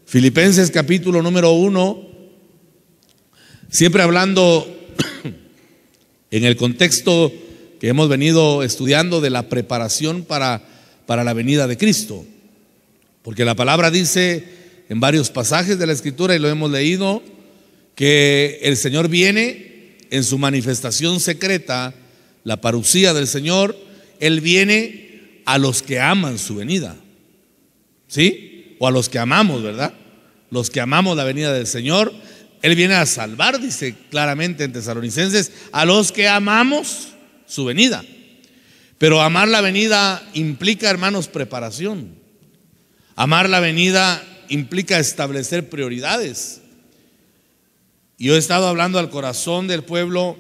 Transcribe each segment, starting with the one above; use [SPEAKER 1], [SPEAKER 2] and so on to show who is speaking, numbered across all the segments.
[SPEAKER 1] Filipenses capítulo número 1, siempre hablando en el contexto que hemos venido estudiando de la preparación para la venida de Cristo. Porque la palabra dice en varios pasajes de la Escritura, y lo hemos leído, que el Señor viene en su manifestación secreta, la parusía del Señor. Él viene a los que aman su venida, ¿sí? O a los que amamos, ¿verdad? Los que amamos la venida del Señor. Él viene a salvar, dice claramente en Tesalonicenses, a los que amamos su venida. Pero amar la venida implica, hermanos, preparación. Amar la venida implica establecer prioridades. Yo he estado hablando al corazón del pueblo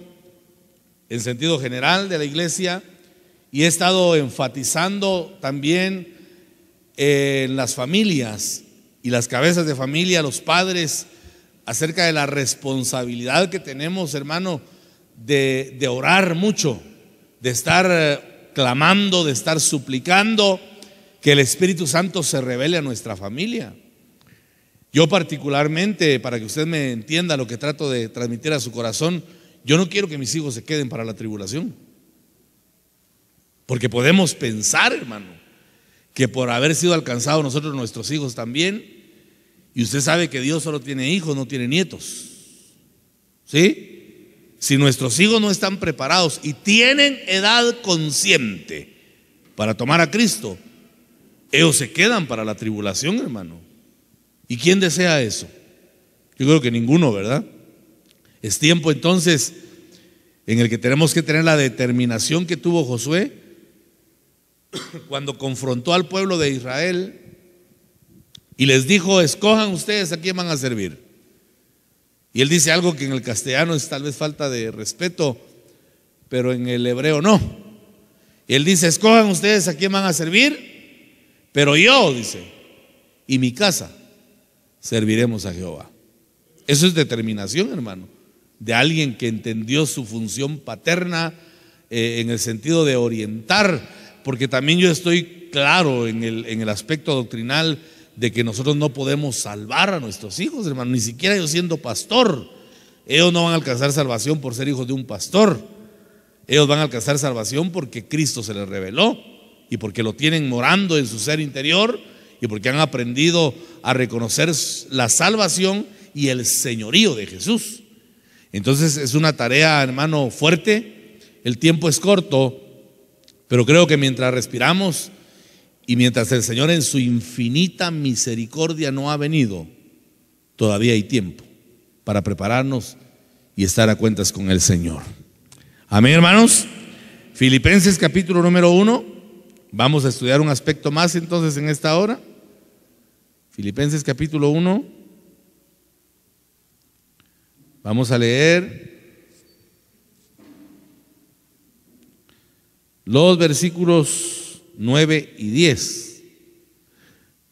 [SPEAKER 1] en sentido general de la iglesia, y he estado enfatizando también en las familias y las cabezas de familia, los padres, acerca de la responsabilidad que tenemos, hermano, de orar mucho, de estar clamando, de estar suplicando que el Espíritu Santo se revele a nuestra familia. Yo particularmente, para que usted me entienda lo que trato de transmitir a su corazón, yo no quiero que mis hijos se queden para la tribulación. Porque podemos pensar, hermano, que por haber sido alcanzados nosotros, nuestros hijos también, y usted sabe que Dios solo tiene hijos, no tiene nietos, ¿sí? Si nuestros hijos no están preparados y tienen edad consciente para tomar a Cristo, ellos se quedan para la tribulación, hermano. ¿Y quién desea eso? Yo creo que ninguno, ¿verdad? Es tiempo entonces en el que tenemos que tener la determinación que tuvo Josué cuando confrontó al pueblo de Israel y les dijo: escojan ustedes a quién van a servir. Y él dice algo que en el castellano es tal vez falta de respeto, pero en el hebreo no. Y él dice: escojan ustedes a quién van a servir, pero yo, dice, y mi casa serviremos a Jehová. Eso es determinación, hermano, de alguien que entendió su función paterna en el sentido de orientar, porque también yo estoy claro en el aspecto doctrinal de que nosotros no podemos salvar a nuestros hijos, hermano, ni siquiera yo siendo pastor. Ellos no van a alcanzar salvación por ser hijos de un pastor. Ellos van a alcanzar salvación porque Cristo se les reveló y porque lo tienen morando en su ser interior y porque han aprendido a reconocer la salvación y el señorío de Jesús. Entonces es una tarea, hermano, fuerte. El tiempo es corto, pero creo que mientras respiramos y mientras el Señor en su infinita misericordia no ha venido, todavía hay tiempo para prepararnos y estar a cuentas con el Señor. Amén, hermanos. Filipenses capítulo número 1. Vamos a estudiar un aspecto más entonces en esta hora. Filipenses capítulo 1. Vamos a leer los versículos 9 y 10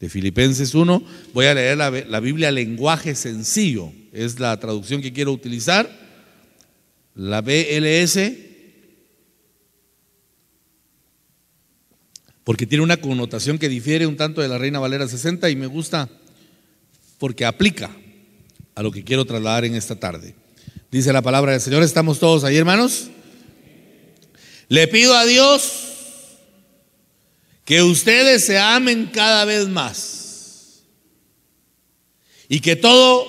[SPEAKER 1] de Filipenses 1. Voy a leer la Biblia lenguaje sencillo, es la traducción que quiero utilizar, la BLS, porque tiene una connotación que difiere un tanto de la Reina Valera 60 y me gusta porque aplica a lo que quiero trasladar en esta tarde. Dice la palabra del Señor. ¿Estamos todos ahí, hermanos? Le pido a Dios que ustedes se amen cada vez más y que todo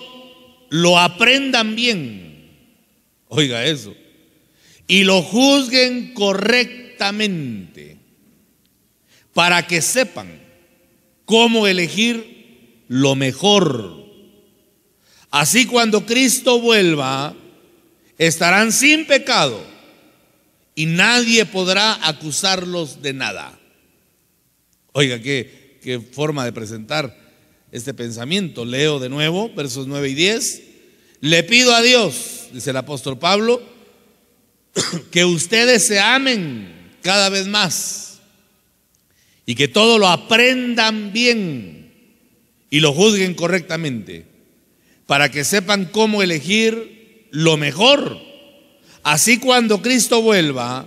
[SPEAKER 1] lo aprendan bien. Oiga eso. Y lo juzguen correctamente, para que sepan cómo elegir lo mejor. Así cuando Cristo vuelva, estarán sin pecado y nadie podrá acusarlos de nada. Oiga, qué forma de presentar este pensamiento. Leo de nuevo versos 9 y 10. Le pido a Dios, dice el apóstol Pablo, que ustedes se amen cada vez más y que todo lo aprendan bien y lo juzguen correctamente, para que sepan cómo elegir lo mejor. Así cuando Cristo vuelva,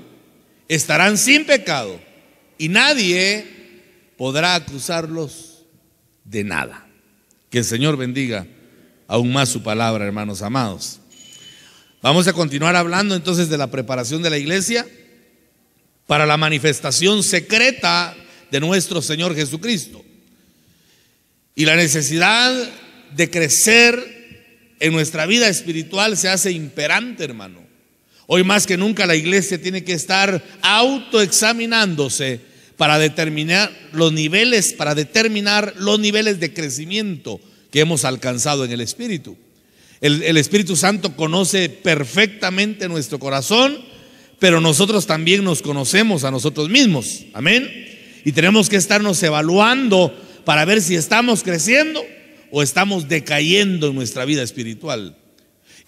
[SPEAKER 1] estarán sin pecado y nadie podrá acusarlos de nada. Que el Señor bendiga aún más su palabra, hermanos amados. Vamos a continuar hablando entonces de la preparación de la iglesia para la manifestación secreta de nuestro Señor Jesucristo. Y la necesidad de crecer en nuestra vida espiritual se hace imperante, hermano. Hoy más que nunca la iglesia tiene que estar autoexaminándose para determinar los niveles de crecimiento que hemos alcanzado en el Espíritu. El Espíritu Santo conoce perfectamente nuestro corazón, pero nosotros también nos conocemos a nosotros mismos. Amén. Y tenemos que estarnos evaluando para ver si estamos creciendo o estamos decayendo en nuestra vida espiritual.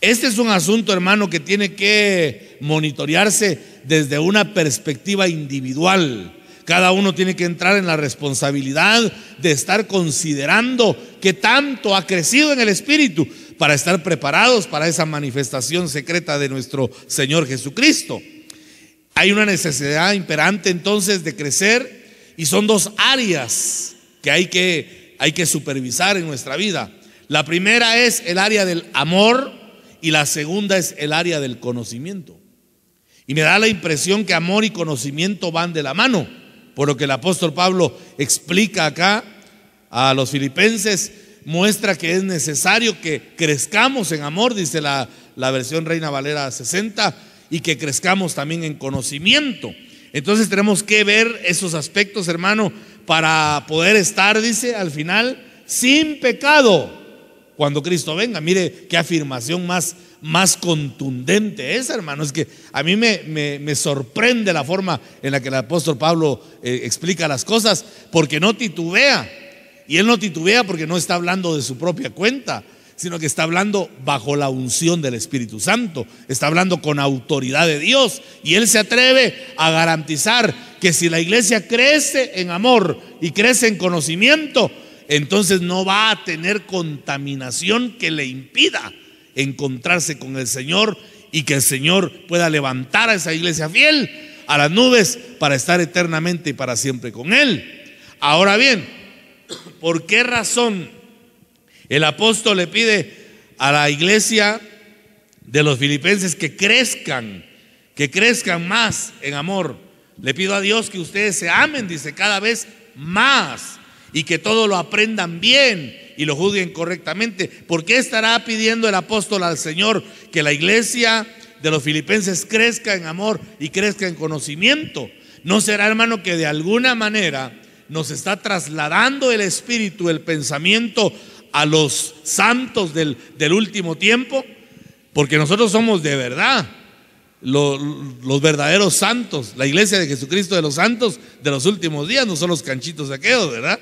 [SPEAKER 1] Este es un asunto, hermano, que tiene que monitorearse desde una perspectiva individual. Cada uno tiene que entrar en la responsabilidad de estar considerando qué tanto ha crecido en el Espíritu para estar preparados para esa manifestación secreta de nuestro Señor Jesucristo. Hay una necesidad imperante entonces de crecer, y son dos áreas que hay que supervisar en nuestra vida. La primera es el área del amor y la segunda es el área del conocimiento. Y me da la impresión que amor y conocimiento van de la mano, por lo que el apóstol Pablo explica acá a los filipenses, muestra que es necesario que crezcamos en amor, dice la versión Reina Valera 60, y que crezcamos también en conocimiento. Entonces tenemos que ver esos aspectos, hermano, para poder estar, dice, al final, sin pecado cuando Cristo venga. Mire qué afirmación más contundente es, hermano. Es que a mí me sorprende la forma en la que el apóstol Pablo explica las cosas, porque no titubea. Y él no titubea porque no está hablando de su propia cuenta, sino que está hablando bajo la unción del Espíritu Santo, está hablando con autoridad de Dios, y él se atreve a garantizar que si la iglesia crece en amor y crece en conocimiento, entonces no va a tener contaminación que le impida encontrarse con el Señor, y que el Señor pueda levantar a esa iglesia fiel a las nubes para estar eternamente y para siempre con Él. Ahora bien, ¿por qué razón el apóstol le pide a la iglesia de los filipenses que crezcan más en amor? Le pido a Dios que ustedes se amen, dice, cada vez más, y que todo lo aprendan bien y lo juzguen correctamente. ¿Por qué estará pidiendo el apóstol al Señor que la iglesia de los filipenses crezca en amor y crezca en conocimiento? ¿No será, hermano, que de alguna manera nos está trasladando el Espíritu, el pensamiento a los santos del último tiempo? Porque nosotros somos de verdad los verdaderos santos. La iglesia de Jesucristo de los santos de los últimos días, no son los canchitos aquellos, ¿verdad?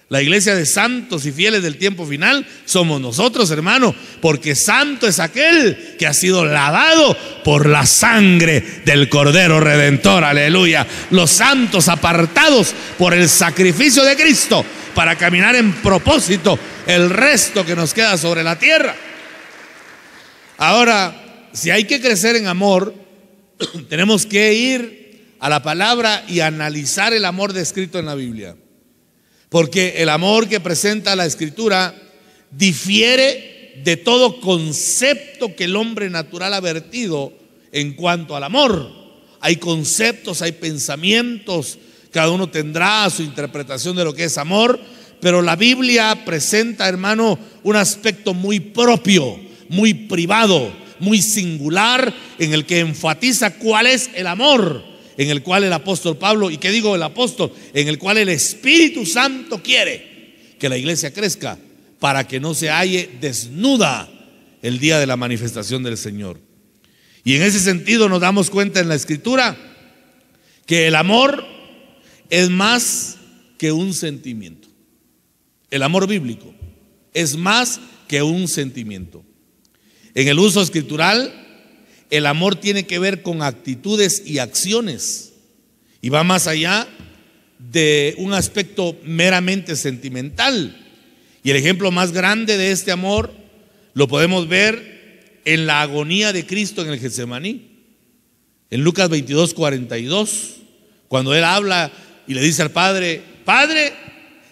[SPEAKER 1] La iglesia de santos y fieles del tiempo final somos nosotros, hermano, porque santo es aquel que ha sido lavado por la sangre del Cordero Redentor, aleluya. Los santos apartados por el sacrificio de Cristo para caminar en propósito el resto que nos queda sobre la tierra. Ahora, si hay que crecer en amor, tenemos que ir a la palabra y analizar el amor descrito en la Biblia. Porque el amor que presenta la Escritura difiere de todo concepto que el hombre natural ha vertido en cuanto al amor. Hay conceptos, hay pensamientos, cada uno tendrá su interpretación de lo que es amor, pero la Biblia presenta, hermano, un aspecto muy propio, muy privado, muy singular, en el que enfatiza cuál es el amor, en el cual el apóstol Pablo, ¿y qué digo el apóstol? En el cual el Espíritu Santo quiere que la iglesia crezca para que no se halle desnuda el día de la manifestación del Señor. Y en ese sentido nos damos cuenta en la Escritura que el amor es más que un sentimiento. El amor bíblico es más que un sentimiento. En el uso escritural, el amor tiene que ver con actitudes y acciones, y va más allá de un aspecto meramente sentimental. Y el ejemplo más grande de este amor lo podemos ver en la agonía de Cristo en el Getsemaní, en Lucas 22:42, cuando él habla y le dice al Padre: Padre,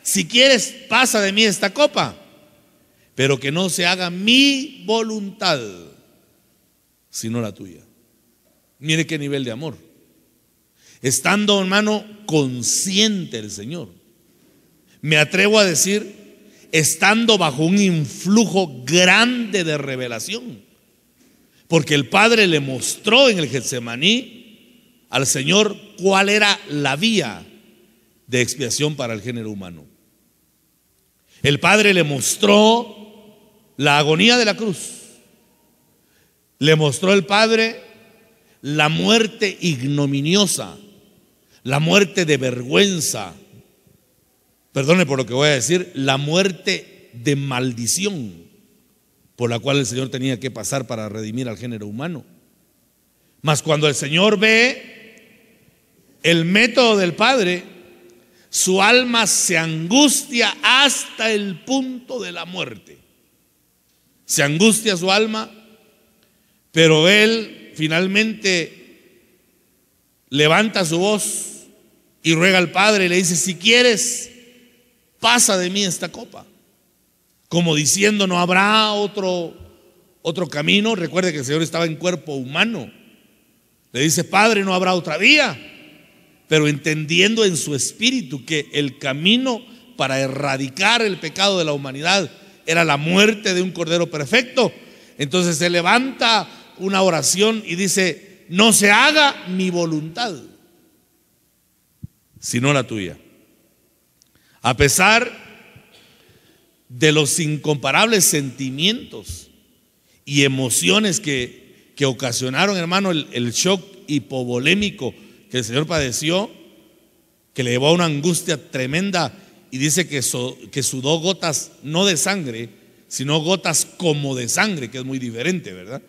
[SPEAKER 1] si quieres, pasa de mí esta copa, pero que no se haga mi voluntad, sino la tuya. Mire qué nivel de amor. Estando, hermano, consciente del Señor. Me atrevo a decir, estando bajo un influjo grande de revelación. Porque el Padre le mostró en el Getsemaní al Señor cuál era la vía de expiación para el género humano. El Padre le mostró la agonía de la cruz. Le mostró el Padre la muerte ignominiosa, la muerte de vergüenza. Perdone por lo que voy a decir, la muerte de maldición por la cual el Señor tenía que pasar para redimir al género humano. Mas cuando el Señor ve el método del Padre, su alma se angustia hasta el punto de la muerte. Se angustia su alma, pero Él finalmente levanta su voz y ruega al Padre y le dice: si quieres, pasa de mí esta copa. Como diciendo, no habrá otro camino. Recuerde que el Señor estaba en cuerpo humano. Le dice: Padre, no habrá otra vía. Pero entendiendo en su espíritu que el camino para erradicar el pecado de la humanidad era la muerte de un cordero perfecto, entonces se levanta una oración y dice: no se haga mi voluntad, sino la tuya. A pesar de los incomparables sentimientos y emociones que ocasionaron, hermano, el shock hipovolémico que el Señor padeció, que le llevó a una angustia tremenda, y dice que sudó gotas no de sangre, sino gotas como de sangre, que es muy diferente, ¿verdad?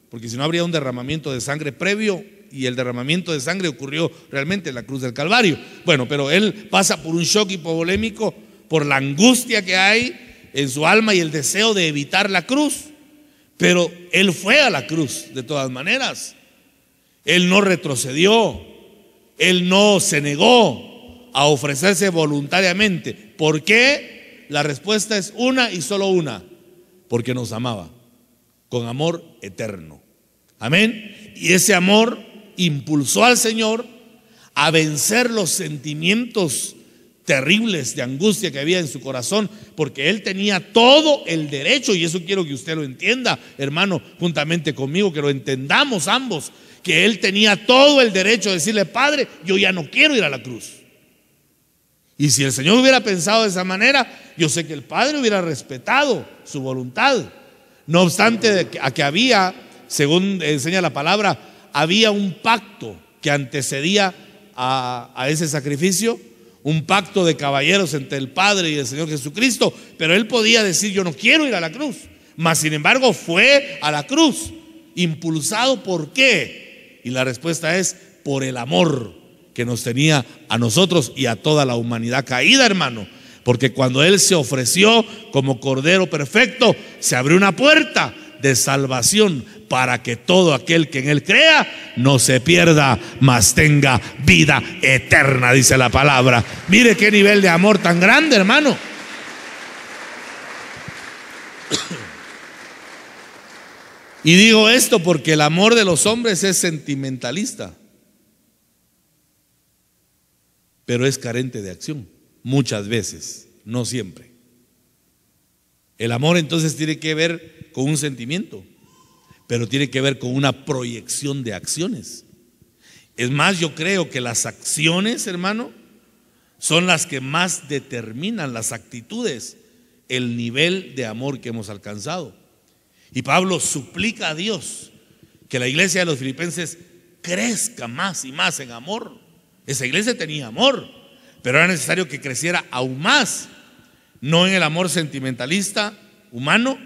[SPEAKER 1] Porque si no habría un derramamiento de sangre previo, y el derramamiento de sangre ocurrió realmente en la cruz del Calvario. Bueno, pero él pasa por un shock hipovolémico por la angustia que hay en su alma y el deseo de evitar la cruz. Pero él fue a la cruz de todas maneras. Él no retrocedió, él no se negó a ofrecerse voluntariamente. ¿Por qué? La respuesta es una y solo una: porque nos amaba con amor eterno. Amén. Y ese amor impulsó al Señor a vencer los sentimientos terribles de angustia que había en su corazón, porque él tenía todo el derecho, y eso quiero que usted lo entienda, hermano, juntamente conmigo, que lo entendamos ambos, que él tenía todo el derecho de decirle: Padre, yo ya no quiero ir a la cruz. Y si el Señor hubiera pensado de esa manera, yo sé que el Padre hubiera respetado su voluntad. No obstante a que había, según enseña la palabra, había un pacto que antecedía a ese sacrificio, un pacto de caballeros entre el Padre y el Señor Jesucristo. Pero él podía decir: yo no quiero ir a la cruz. Mas sin embargo fue a la cruz, impulsado ¿por qué? Y la respuesta es: por el amor que nos tenía a nosotros y a toda la humanidad caída, hermano. Porque cuando él se ofreció como cordero perfecto, se abrió una puerta de salvación para que todo aquel que en él crea no se pierda, mas tenga vida eterna, dice la palabra. Mire qué nivel de amor tan grande, hermano. Y digo esto porque el amor de los hombres es sentimentalista, pero es carente de acción, muchas veces, no siempre. El amor entonces tiene que ver con un sentimiento, pero tiene que ver con una proyección de acciones. Es más, yo creo que las acciones, hermano, son las que más determinan las actitudes, el nivel de amor que hemos alcanzado. Y Pablo suplica a Dios que la iglesia de los filipenses crezca más y más en amor. Esa iglesia tenía amor, pero era necesario que creciera aún más, no en el amor sentimentalista humano,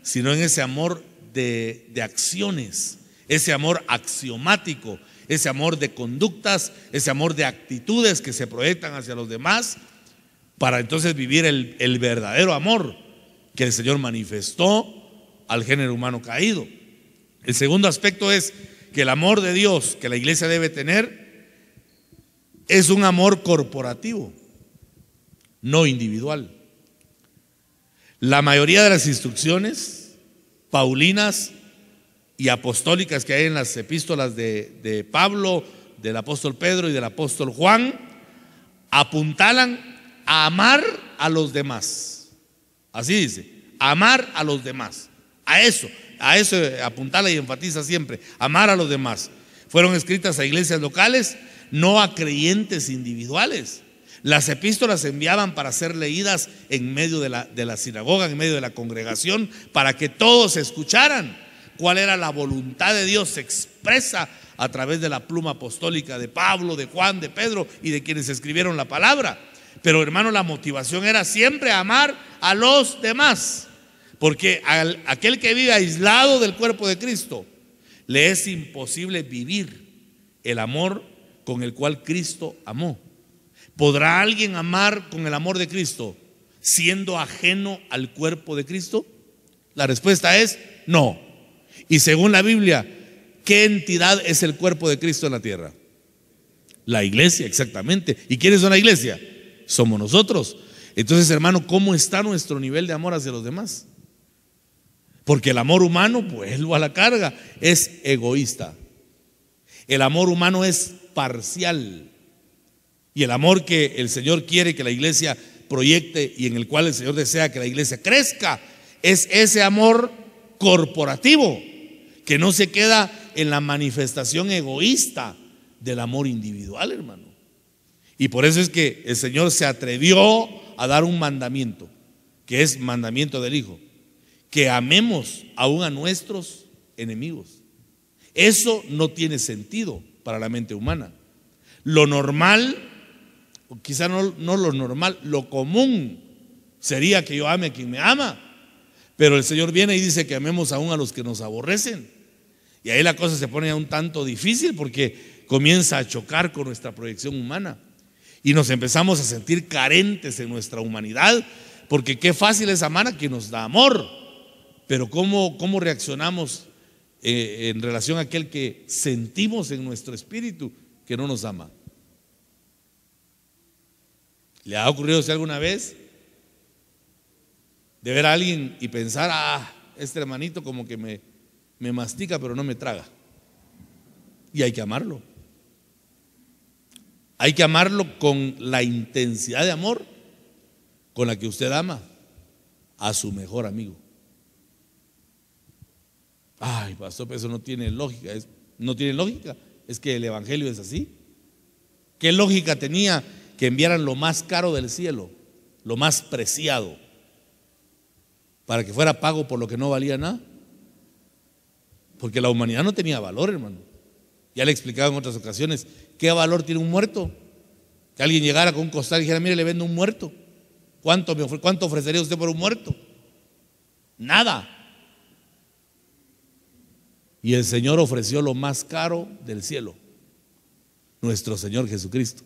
[SPEAKER 1] sino en ese amor de acciones, ese amor axiomático, ese amor de conductas, ese amor de actitudes que se proyectan hacia los demás, para entonces vivir el verdadero amor que el Señor manifestó al género humano caído. El segundo aspecto es que el amor de Dios que la iglesia debe tener es un amor corporativo, no individual. La mayoría de las instrucciones paulinas y apostólicas que hay en las epístolas de Pablo, del apóstol Pedro y del apóstol Juan, apuntalan a amar a los demás. Así dice, amar a los demás. A eso apuntala y enfatiza siempre, amar a los demás. Fueron escritas a iglesias locales, no a creyentes individuales. Las epístolas se enviaban para ser leídas en medio de la sinagoga, en medio de la congregación, para que todos escucharan cuál era la voluntad de Dios. Se expresa a través de la pluma apostólica de Pablo, de Juan, de Pedro y de quienes escribieron la palabra. Pero hermano, la motivación era siempre amar a los demás, porque aquel que vive aislado del cuerpo de Cristo, le es imposible vivir el amor con el cual Cristo amó. ¿Podrá alguien amar con el amor de Cristo siendo ajeno al cuerpo de Cristo? La respuesta es no. Y según la Biblia, ¿qué entidad es el cuerpo de Cristo en la tierra? La iglesia, exactamente. ¿Y quiénes son la iglesia? Somos nosotros. Entonces, hermano, ¿cómo está nuestro nivel de amor hacia los demás? Porque el amor humano, vuelvo a la carga, es egoísta. El amor humano es parcial. Y el amor que el Señor quiere que la iglesia proyecte y en el cual el Señor desea que la iglesia crezca, es ese amor corporativo, que no se queda en la manifestación egoísta del amor individual, hermano. Y por eso es que el Señor se atrevió a dar un mandamiento, que es mandamiento del Hijo, que amemos aún a nuestros enemigos. Eso no tiene sentido para la mente humana. Lo normal, o quizá no lo normal, lo común sería que yo ame a quien me ama. Pero el Señor viene y dice que amemos aún a los que nos aborrecen. Y ahí la cosa se pone un tanto difícil, porque comienza a chocar con nuestra proyección humana. Y nos empezamos a sentir carentes en nuestra humanidad, porque qué fácil es amar a quien nos da amor. Pero ¿cómo reaccionamos en relación a aquel que sentimos en nuestro espíritu que no nos ama? ¿Le ha ocurrido usted alguna vez de ver a alguien y pensar, este hermanito como que me mastica pero no me traga? Y hay que amarlo. Hay que amarlo con la intensidad de amor con la que usted ama a su mejor amigo. Ay, pastor, pero eso no tiene lógica. No tiene lógica. Es que el evangelio es así. ¿Qué lógica tenía que enviaran lo más caro del cielo, lo más preciado, para que fuera pago por lo que no valía nada? Porque la humanidad no tenía valor, hermano. Ya le explicaba en otras ocasiones, ¿qué valor tiene un muerto? Que alguien llegara con un costal y dijera, mire, le vendo un muerto. ¿Cuánto ofrecería usted por un muerto? Nada. Y el Señor ofreció lo más caro del cielo, nuestro Señor Jesucristo,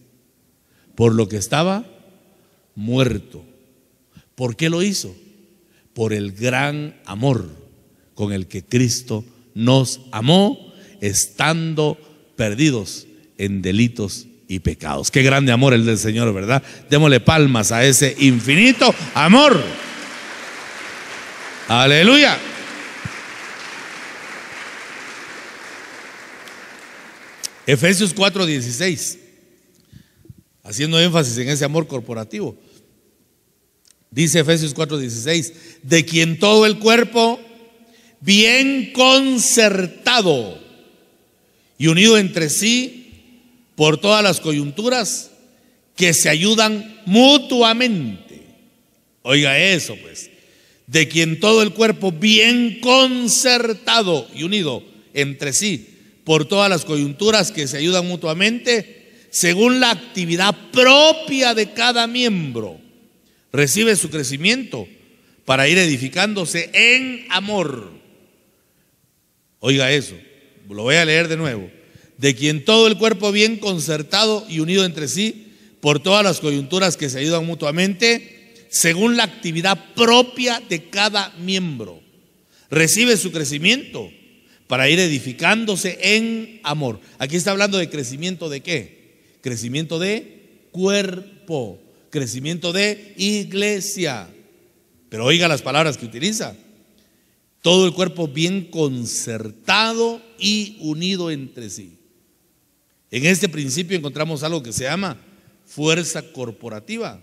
[SPEAKER 1] por lo que estaba muerto. ¿Por qué lo hizo? Por el gran amor con el que Cristo nos amó, estando perdidos en delitos y pecados. Qué grande amor el del Señor, ¿verdad? Démosle palmas a ese infinito amor. Aleluya. Efesios 4:16, haciendo énfasis en ese amor corporativo. Dice Efesios 4:16, de quien todo el cuerpo, bien concertado y unido entre sí por todas las coyunturas que se ayudan mutuamente. Oiga eso, pues. De quien todo el cuerpo, bien concertado y unido entre sí por todas las coyunturas que se ayudan mutuamente, según la actividad propia de cada miembro, recibe su crecimiento para ir edificándose en amor. Oiga eso, lo voy a leer de nuevo. De quien todo el cuerpo, bien concertado y unido entre sí por todas las coyunturas que se ayudan mutuamente, según la actividad propia de cada miembro, recibe su crecimiento para ir edificándose en amor. Aquí está hablando de crecimiento de ¿qué? Crecimiento de cuerpo, crecimiento de iglesia. Pero oiga las palabras que utiliza: todo el cuerpo bien concertado y unido entre sí. En este principio encontramos algo que se llama fuerza corporativa.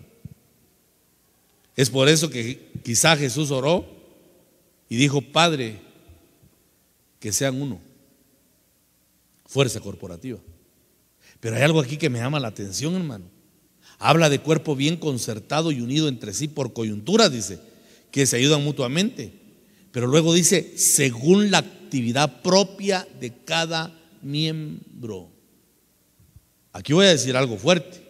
[SPEAKER 1] Es por eso que quizá Jesús oró y dijo: Padre, que sean uno. Fuerza corporativa. Pero hay algo aquí que me llama la atención, hermano. Habla de cuerpo bien concertado y unido entre sí por coyunturas, dice, que se ayudan mutuamente. Pero luego dice, según la actividad propia de cada miembro. Aquí voy a decir algo fuerte.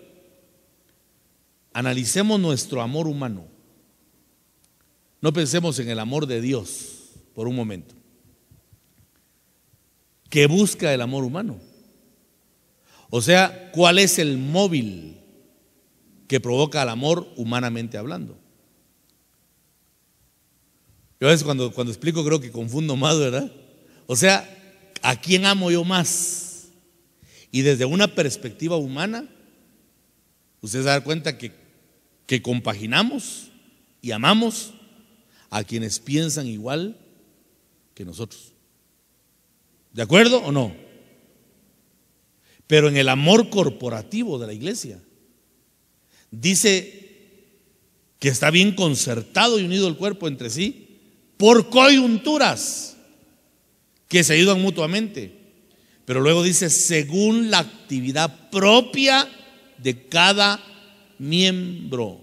[SPEAKER 1] Analicemos nuestro amor humano. No pensemos en el amor de Dios por un momento. ¿Qué busca el amor humano? O sea, ¿cuál es el móvil que provoca el amor humanamente hablando? Yo a veces cuando explico creo que confundo más, ¿verdad? O sea, ¿a quién amo yo más? Y desde una perspectiva humana, usted se da cuenta que compaginamos y amamos a quienes piensan igual que nosotros. ¿De acuerdo o no? Pero en el amor corporativo de la iglesia, dice que está bien concertado y unido el cuerpo entre sí por coyunturas que se ayudan mutuamente. Pero luego dice, según la actividad propia de cada miembro,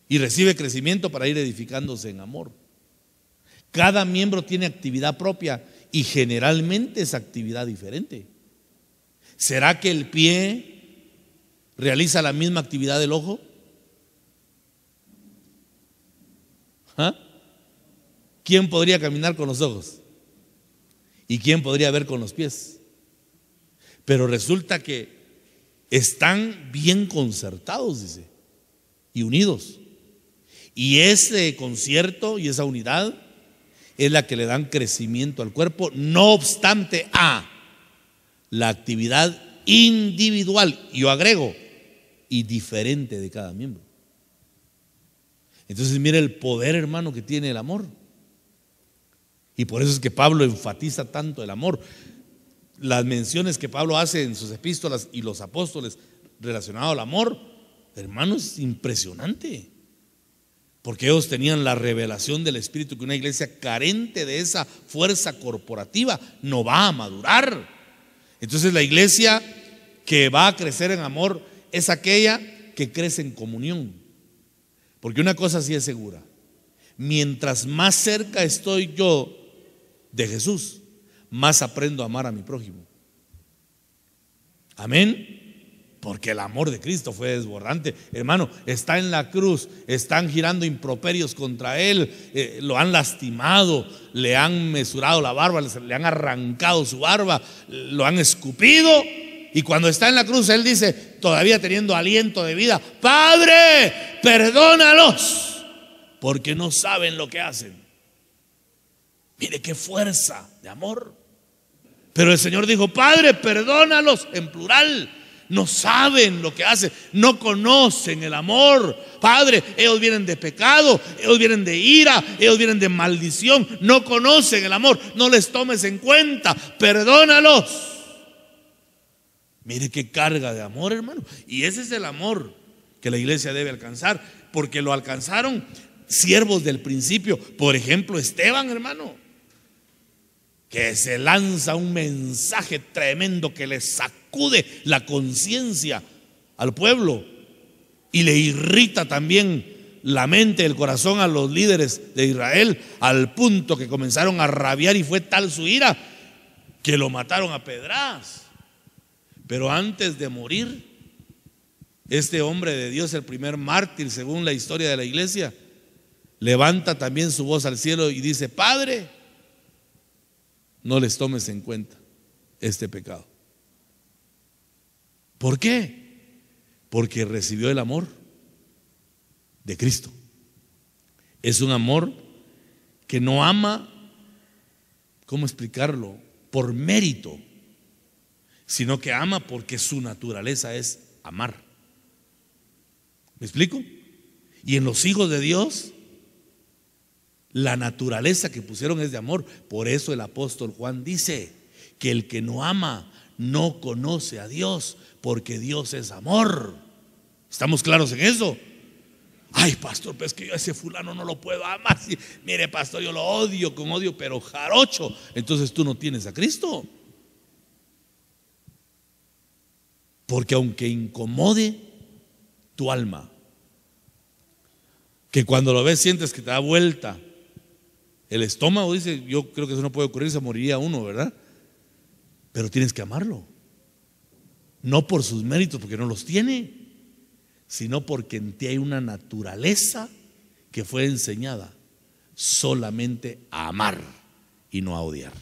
[SPEAKER 1] y recibe crecimiento para ir edificándose en amor. Cada miembro tiene actividad propia y generalmente es actividad diferente. ¿Será que el pie realiza la misma actividad del ojo? ¿Ah? ¿Quién podría caminar con los ojos? ¿Y quién podría ver con los pies? Pero resulta que están bien concertados, dice, y unidos. Y ese concierto y esa unidad es la que le dan crecimiento al cuerpo, no obstante a la actividad individual, yo agrego, y diferente de cada miembro. Entonces mire el poder, hermano, que tiene el amor. Y por eso es que Pablo enfatiza tanto el amor. Las menciones que Pablo hace en sus epístolas y los apóstoles relacionado al amor, hermano, es impresionante. Porque ellos tenían la revelación del Espíritu, que una iglesia carente de esa fuerza corporativa no va a madurar. Entonces la iglesia que va a crecer en amor es aquella que crece en comunión. Porque una cosa sí es segura: mientras más cerca estoy yo de Jesús, más aprendo a amar a mi prójimo. Amén. Porque el amor de Cristo fue desbordante. Hermano, está en la cruz, están girando improperios contra él, lo han lastimado, le han mesurado la barba, le han arrancado su barba, lo han escupido. Y cuando está en la cruz, él dice, todavía teniendo aliento de vida: Padre, perdónalos, porque no saben lo que hacen. Mire qué fuerza de amor. Pero el Señor dijo: Padre, perdónalos, en plural. No saben lo que hacen, no conocen el amor. Padre, ellos vienen de pecado, ellos vienen de ira, ellos vienen de maldición, no conocen el amor, no les tomes en cuenta, perdónalos. Mire qué carga de amor, hermano. Y ese es el amor que la iglesia debe alcanzar, porque lo alcanzaron siervos del principio. Por ejemplo, Esteban, hermano, que se lanza un mensaje tremendo que le sacude la conciencia al pueblo y le irrita también la mente, el corazón a los líderes de Israel, al punto que comenzaron a rabiar, y fue tal su ira que lo mataron a pedradas. Pero antes de morir, este hombre de Dios, el primer mártir según la historia de la iglesia, levanta también su voz al cielo y dice: Padre, no les tomes en cuenta este pecado. ¿Por qué? Porque recibió el amor de Cristo. Es un amor que no ama, ¿cómo explicarlo?, por mérito, sino que ama porque su naturaleza es amar. ¿Me explico? Y en los hijos de Dios La naturaleza que pusieron es de amor. Por eso el apóstol Juan dice que el que no ama no conoce a Dios, porque Dios es amor. ¿Estamos claros en eso? Ay, pastor, pues que yo a ese fulano no lo puedo amar. Sí, mire, pastor, yo lo odio con odio, pero jarocho. Entonces tú no tienes a Cristo. Porque aunque incomode tu alma, que cuando lo ves sientes que te da vuelta el estómago, dice, yo creo que eso no puede ocurrir, se moriría uno, ¿verdad? Pero tienes que amarlo. No por sus méritos, porque no los tiene, sino porque en ti hay una naturaleza que fue enseñada solamente a amar y no a odiar.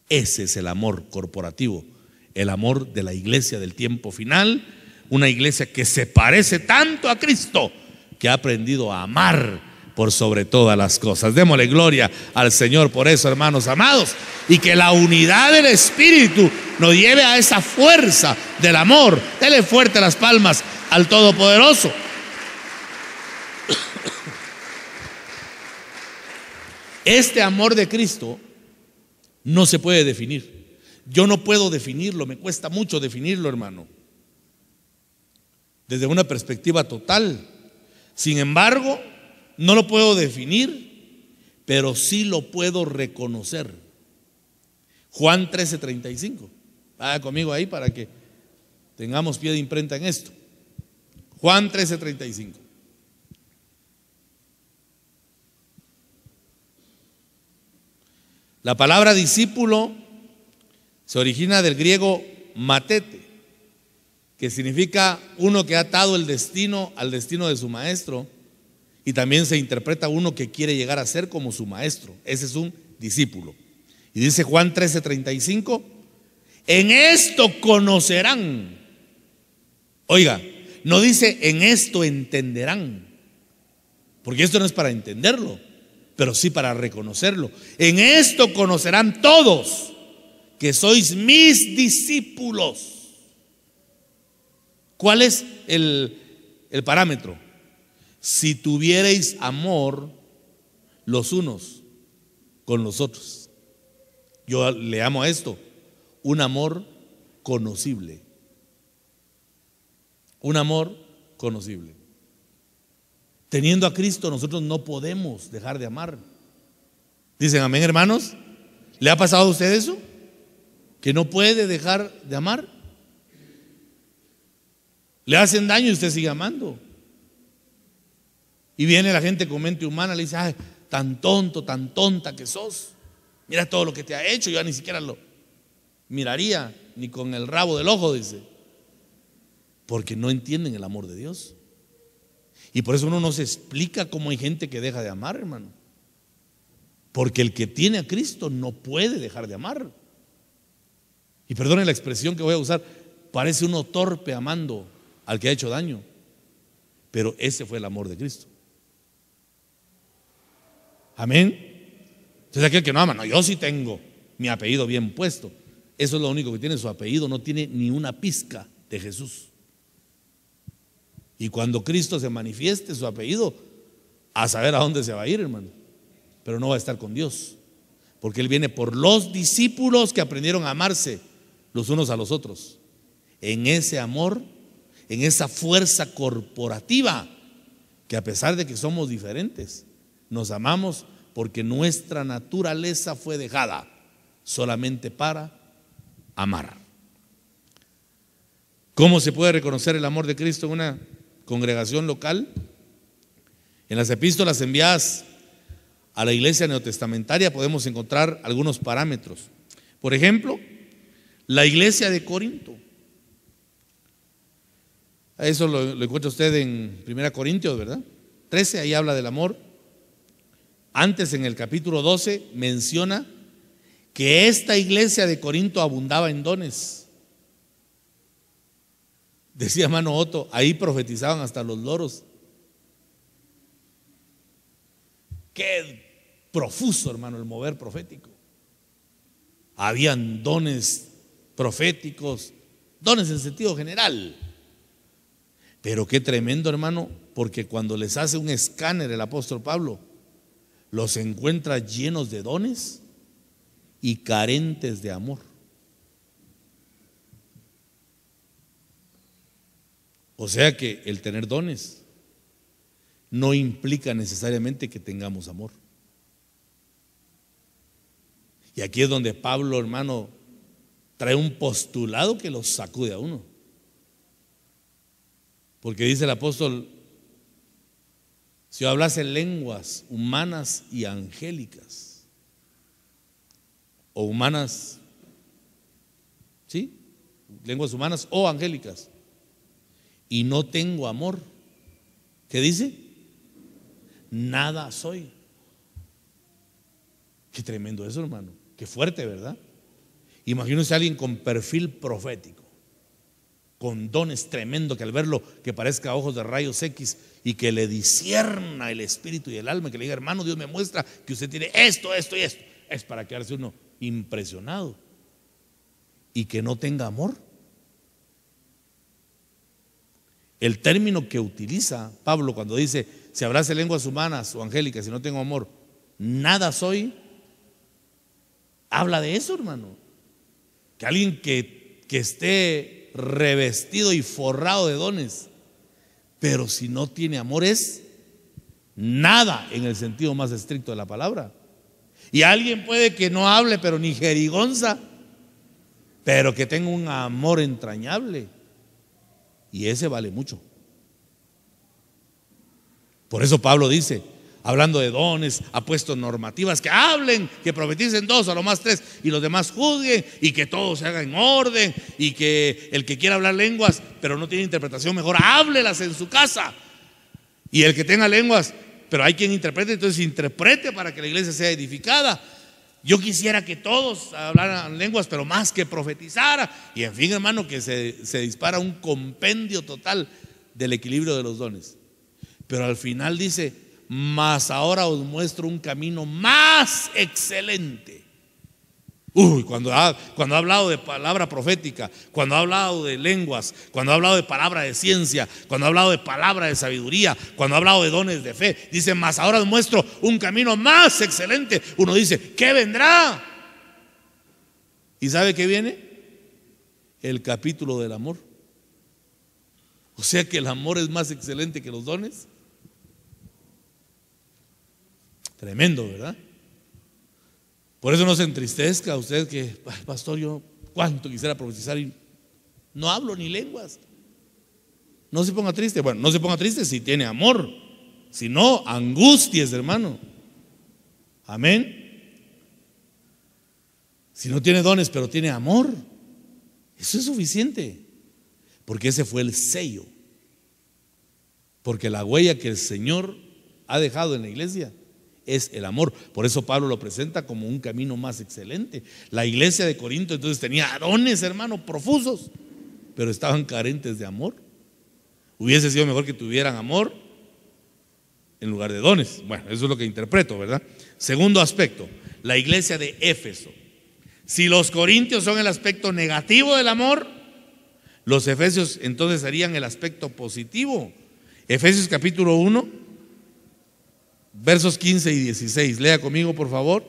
[SPEAKER 1] Ese es el amor corporativo, el amor de la iglesia del tiempo final, una iglesia que se parece tanto a Cristo que ha aprendido a amar por sobre todas las cosas. Démosle gloria al Señor por eso, hermanos amados, y que la unidad del Espíritu nos lleve a esa fuerza del amor. Dele fuerte las palmas al Todopoderoso. Este amor de Cristo no se puede definir. Yo no puedo definirlo, me cuesta mucho definirlo, hermano, desde una perspectiva total. Sin embargo, no lo puedo definir, pero sí lo puedo reconocer. Juan 13:35. Vaya conmigo ahí para que tengamos pie de imprenta en esto. Juan 13:35. La palabra discípulo se origina del griego matete, que significa uno que ha atado el destino al destino de su maestro, y también se interpreta uno que quiere llegar a ser como su maestro. Ese es un discípulo. Y dice Juan 13:35, en esto conocerán. Oiga, no dice en esto entenderán, porque esto no es para entenderlo, pero sí para reconocerlo. En esto conocerán todos que sois mis discípulos. ¿Cuál es el parámetro? Si tuviereis amor los unos con los otros. Yo le amo a esto, un amor conocible. Un amor conocible. Teniendo a Cristo, nosotros no podemos dejar de amar. Dicen amén, hermanos. ¿Le ha pasado a usted eso? ¿Que no puede dejar de amar? Le hacen daño y usted sigue amando. Y viene la gente con mente humana, le dice, ay, tan tonto, tan tonta que sos. Mira todo lo que te ha hecho, yo ni siquiera lo miraría, ni con el rabo del ojo, dice. Porque no entienden el amor de Dios. Y por eso uno no se explica cómo hay gente que deja de amar, hermano. Porque el que tiene a Cristo no puede dejar de amar. Y perdone la expresión que voy a usar, parece uno torpe amando al que ha hecho daño. Pero ese fue el amor de Cristo. Amén. Entonces aquel que no ama, no, yo sí tengo mi apellido bien puesto. Eso es lo único que tiene, su apellido no tiene ni una pizca de Jesús. Y cuando Cristo se manifieste, su apellido, a saber a dónde se va a ir, hermano. Pero no va a estar con Dios, porque Él viene por los discípulos que aprendieron a amarse los unos a los otros. En ese amor, en esa fuerza corporativa, que a pesar de que somos diferentes, nos amamos porque nuestra naturaleza fue dejada solamente para amar. ¿Cómo se puede reconocer el amor de Cristo en una congregación local? En las epístolas enviadas a la iglesia neotestamentaria podemos encontrar algunos parámetros. Por ejemplo, la iglesia de Corinto. Eso lo encuentra usted en 1 Corintios, ¿verdad? 13, ahí habla del amor. Antes, en el capítulo 12, menciona que esta iglesia de Corinto abundaba en dones. Decía hermano Otto, ahí profetizaban hasta los loros. Qué profuso, hermano, el mover profético. Habían dones proféticos, dones en sentido general. Pero qué tremendo, hermano, porque cuando les hace un escáner el apóstol Pablo, los encuentra llenos de dones y carentes de amor. O sea que el tener dones no implica necesariamente que tengamos amor. Y aquí es donde Pablo, hermano, trae un postulado que los sacude a uno. Porque dice el apóstol: si yo hablase lenguas humanas y angélicas, o humanas, ¿sí? Lenguas humanas o angélicas, y no tengo amor, ¿qué dice? Nada soy. Qué tremendo eso, hermano. Qué fuerte, ¿verdad? Imagínense a alguien con perfil profético, con dones tremendos, que al verlo que parezca ojos de rayos X y que le discierna el espíritu y el alma, que le diga: hermano, Dios me muestra que usted tiene esto, esto y esto. Es para quedarse uno impresionado. Y que no tenga amor. El término que utiliza Pablo cuando dice: si hablase lenguas humanas o angélicas, si no tengo amor, nada soy, habla de eso, hermano. Que alguien que esté revestido y forrado de dones, pero si no tiene amor, es nada en el sentido más estricto de la palabra. Y alguien puede que no hable, pero ni jerigonza, pero que tenga un amor entrañable, y ese vale mucho. Por eso Pablo dice, hablando de dones, ha puesto normativas: que hablen, que profeticen 2, a lo más 3, y los demás juzguen, y que todo se haga en orden, y que el que quiera hablar lenguas pero no tiene interpretación, mejor háblelas en su casa. Y el que tenga lenguas pero hay quien interprete, entonces interprete para que la iglesia sea edificada. Yo quisiera que todos hablaran lenguas, pero más que profetizara. Y en fin, hermano, que se dispara un compendio total del equilibrio de los dones. Pero al final dice: mas ahora os muestro un camino más excelente. Cuando ha hablado de palabra profética, cuando ha hablado de lenguas, cuando ha hablado de palabra de ciencia, cuando ha hablado de palabra de sabiduría, cuando ha hablado de dones de fe, dice: mas ahora os muestro un camino más excelente. Uno dice: ¿qué vendrá? ¿Y sabe qué viene? El capítulo del amor. O sea que el amor es más excelente que los dones. Tremendo, ¿verdad? Por eso no se entristezca usted que: ay, pastor, yo cuánto quisiera profetizar y no hablo ni lenguas. No se ponga triste. Bueno, no se ponga triste si tiene amor. Si no, angustias, hermano. Amén. Si no tiene dones pero tiene amor, eso es suficiente. Porque ese fue el sello. Porque la huella que el Señor ha dejado en la iglesia es el amor. Por eso Pablo lo presenta como un camino más excelente. La iglesia de Corinto entonces tenía dones, hermano, profusos, pero estaban carentes de amor. Hubiese sido mejor que tuvieran amor en lugar de dones. Bueno, eso es lo que interpreto, ¿verdad? Segundo aspecto, la iglesia de Éfeso. Si los corintios son el aspecto negativo del amor, los efesios entonces serían el aspecto positivo. Efesios capítulo 1, versos 15 y 16. Lea conmigo, por favor.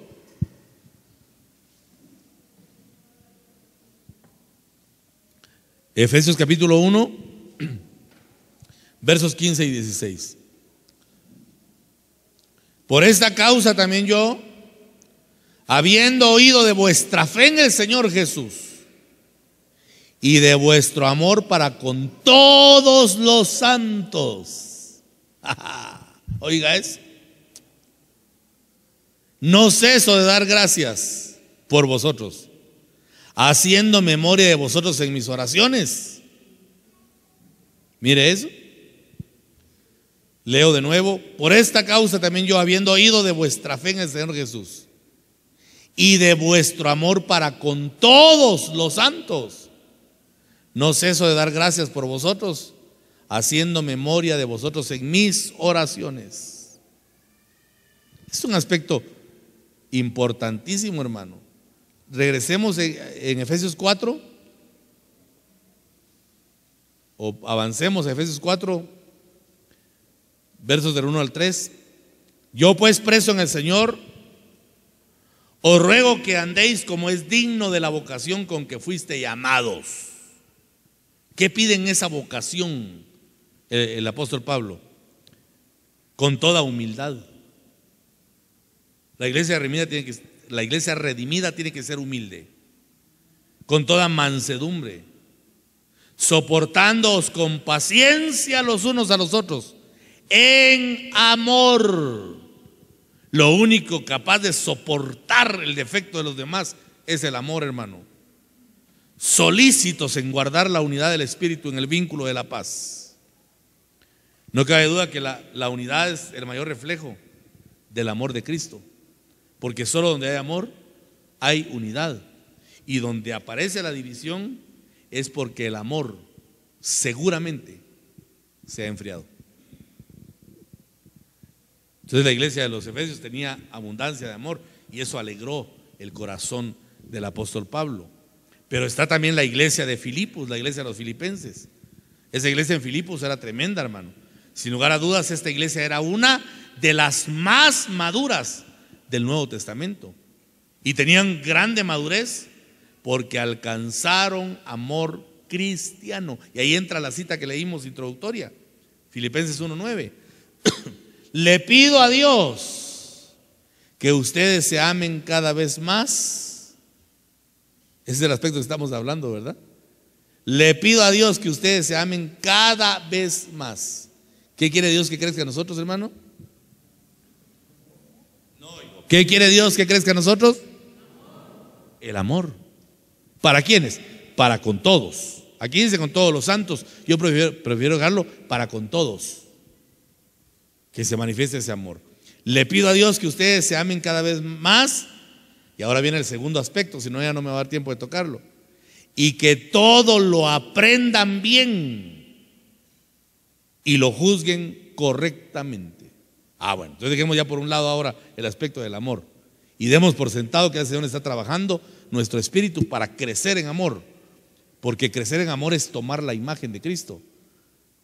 [SPEAKER 1] Efesios capítulo 1, versos 15 y 16. Por esta causa también yo, habiendo oído de vuestra fe en el Señor Jesús y de vuestro amor para con todos los santos. Oiga eso. No ceso de dar gracias por vosotros, haciendo memoria de vosotros en mis oraciones. Mire eso. Leo de nuevo. Por esta causa también yo, habiendo oído de vuestra fe en el Señor Jesús y de vuestro amor para con todos los santos, no ceso de dar gracias por vosotros, haciendo memoria de vosotros en mis oraciones. Es un aspecto importantísimo, hermano. Regresemos en Efesios 4, o avancemos a Efesios 4, versos del 1 al 3. Yo pues, preso en el Señor, os ruego que andéis como es digno de la vocación con que fuiste llamados. ¿Qué pide en esa vocación el apóstol Pablo? Con toda humildad. La iglesia redimida tiene que ser humilde, con toda mansedumbre, soportándoos con paciencia los unos a los otros, en amor. Lo único capaz de soportar el defecto de los demás es el amor, hermano. Solícitos en guardar la unidad del Espíritu en el vínculo de la paz. No cabe duda que la unidad es el mayor reflejo del amor de Cristo, porque solo donde hay amor hay unidad, y donde aparece la división es porque el amor seguramente se ha enfriado. Entonces la iglesia de los Efesios tenía abundancia de amor y eso alegró el corazón del apóstol Pablo. Pero está también la iglesia de Filipos, la iglesia de los filipenses. Esa iglesia en Filipos era tremenda, hermano. Sin lugar a dudas, esta iglesia era una de las más maduras del Nuevo Testamento. Y tenían grande madurez porque alcanzaron amor cristiano. Y ahí entra la cita que leímos introductoria, Filipenses 1:9. Le pido a Dios que ustedes se amen cada vez más. Ese es el aspecto que estamos hablando, ¿verdad? Le pido a Dios que ustedes se amen cada vez más. ¿Qué quiere Dios que crezca en nosotros, hermano? ¿Qué quiere Dios que crezca en nosotros? El amor. ¿Para quiénes? Para con todos. Aquí dice con todos los santos. Yo prefiero dejarlo para con todos, que se manifieste ese amor. Le pido a Dios que ustedes se amen cada vez más. Y ahora viene el segundo aspecto, si no ya no me va a dar tiempo de tocarlo. Y que todo lo aprendan bien y lo juzguen correctamente. Bueno, entonces dejemos ya por un lado ahora el aspecto del amor y demos por sentado que el Señor está trabajando nuestro espíritu para crecer en amor, porque crecer en amor es tomar la imagen de Cristo,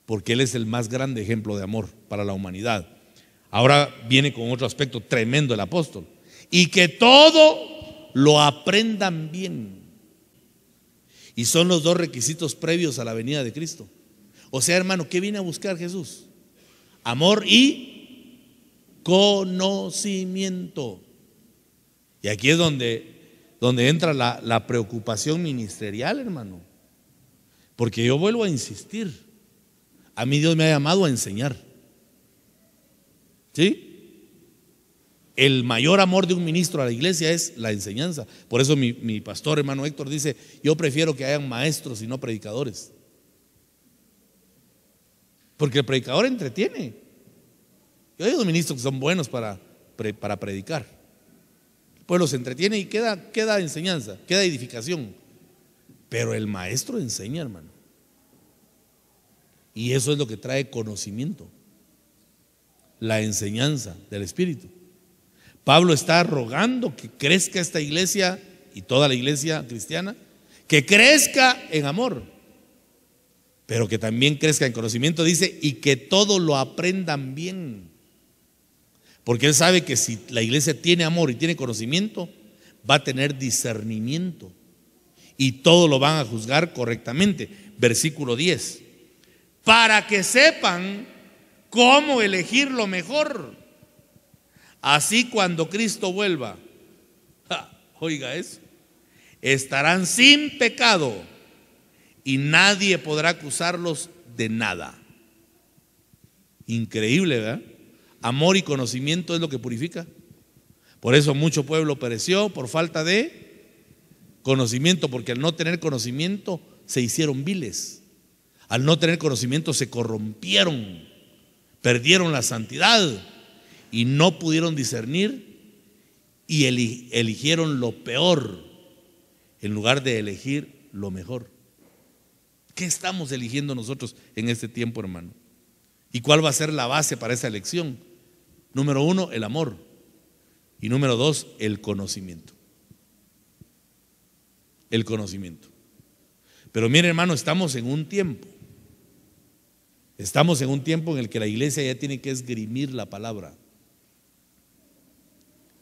[SPEAKER 1] porque Él es el más grande ejemplo de amor para la humanidad. Ahora viene con otro aspecto tremendo el apóstol: y que todo lo aprendan bien. Y son los dos requisitos previos a la venida de Cristo. O sea, hermano, ¿qué viene a buscar Jesús? Amor y conocimiento. Y aquí es donde entra la preocupación ministerial, hermano. Porque yo vuelvo a insistir, a mí Dios me ha llamado a enseñar. ¿Sí? El mayor amor de un ministro a la iglesia es la enseñanza. Por eso mi pastor, hermano Héctor, dice: yo prefiero que hayan maestros y no predicadores. Porque el predicador entretiene. Yo hay ministros que son buenos para predicar, pues los entretiene y queda enseñanza, queda edificación. Pero el maestro enseña, hermano. Y eso es lo que trae conocimiento, la enseñanza del Espíritu. Pablo está rogando que crezca esta iglesia y toda la iglesia cristiana, que crezca en amor, pero que también crezca en conocimiento. Dice: y que todo lo aprendan bien. Porque él sabe que si la iglesia tiene amor y tiene conocimiento, va a tener discernimiento y todo lo van a juzgar correctamente. Versículo 10: para que sepan cómo elegir lo mejor, así cuando Cristo vuelva, oiga eso, estarán sin pecado y nadie podrá acusarlos de nada. Increíble, ¿verdad? Amor y conocimiento es lo que purifica. Por eso mucho pueblo pereció por falta de conocimiento, porque al no tener conocimiento se hicieron viles. Al no tener conocimiento se corrompieron, perdieron la santidad y no pudieron discernir y eligieron lo peor en lugar de elegir lo mejor. ¿Qué estamos eligiendo nosotros en este tiempo, hermano? ¿Y cuál va a ser la base para esa elección? Número 1, el amor. Y número 2, el conocimiento. El conocimiento. Pero mire, hermano, estamos en un tiempo en el que la iglesia ya tiene que esgrimir la palabra.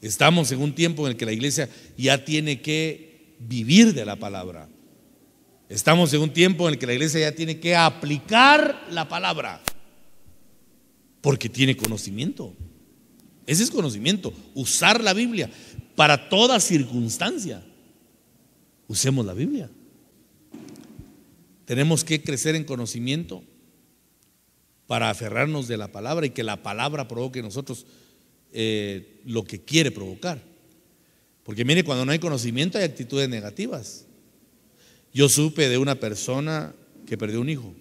[SPEAKER 1] Estamos en un tiempo en el que la iglesia ya tiene que vivir de la palabra. Estamos en un tiempo en el que la iglesia ya tiene que aplicar la palabra, porque tiene conocimiento. Ese es conocimiento, usar la Biblia para toda circunstancia. Usemos la Biblia. Tenemos que crecer en conocimiento para aferrarnos de la palabra y que la palabra provoque en nosotros lo que quiere provocar. Porque mire, cuando no hay conocimiento hay actitudes negativas. Yo supe de una persona que perdió un hijo